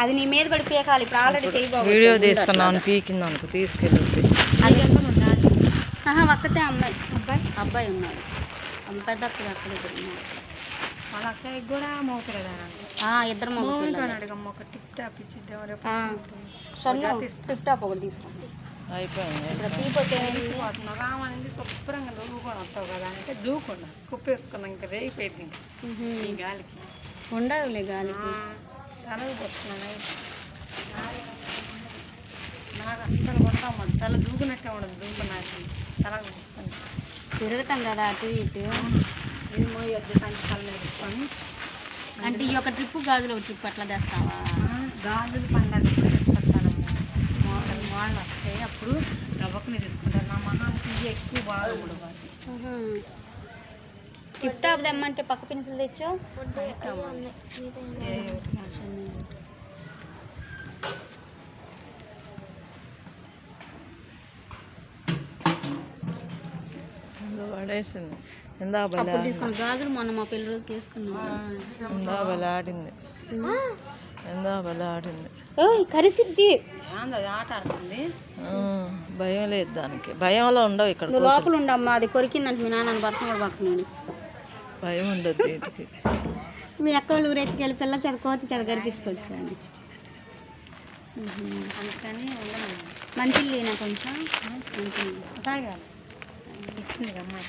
అది నీ మీద పడి పీకాలి. ఇప్పుడు ఆల్రెడీ చేయబోదు. వీడియో తీస్తున్నాను, పీకింది అనుకో తీసుకెళ్ళి. ఒక్కతే అమ్మాయి. అబ్బాయి ఉన్నాడు. పెద్ద అక్కడ అక్కడ ఇద్దరు ఉన్నారు. వాళ్ళ అక్కడికి కూడా మోపలేదా? ఇద్దరు మోగుతున్నాడు. ఒక టిప్ టాప్ ఇచ్చిద్దాం. టిప్ టాప్ ఒకటి తీసుకుంటాం. అయిపోయింది. రామానికి శుభ్రంగా దూకొని వస్తావు కదా అంటే దూకుండా కుప్పేసుకున్నాం. ఇంకా రేగిపోయింది ఈ గాలికి. ఉండదులే గాలికి. తలకి పోతున్నాను. నాకు అస్సలు కొట్టాం తల దూకునట్టే ఉండదు. దూకున్నాక తలకు వస్తుంది. తిరగటం కదా అటు ఇటు. సంచాల మీద పెట్టుకొని అంటే ఈ ఒక ట్రిప్పు గాజులు ఒక ట్రిప్ అట్లా తెస్తావా? గాజులు పండుగ తీసుకొస్తానమ్మా. వాళ్ళు వస్తే అప్పుడు రవ్వకుని తీసుకుంటారు. నా మహానికి ఎక్కువ బాగా ఉండదు. టిప్ టాప్ తెమ్మంటే పక్క పెన్సిల్ తెచ్చావు. పడేసింది. ఎందా తీసుకున్న గాజులు మొన్న మా పెళ్లి రోజుకి వేసుకున్నా. ఎందా బలి ఆడింది. ఎందా బలి ఆడింది. కరిసిద్ది. ఆట ఆడుతుంది. భయం లేదు దానికి. భయంలో ఉండవు ఇక్కడ. లోపల ఉండమ్మా. అది కొరికిందంటే మీ నాన్న భర్త కూడా పక్కన భయం ఉండదు వీటికి. మీ అక్క వాళ్ళు ఊరెత్తుకెళ్ళి పిల్ల కోతి చెద కరిపించుకొచ్చాను. అందుకని ఉండను. మంచిగా లేనా కొంచెం తాగాలి. ఇచ్చింది అమ్మాయి.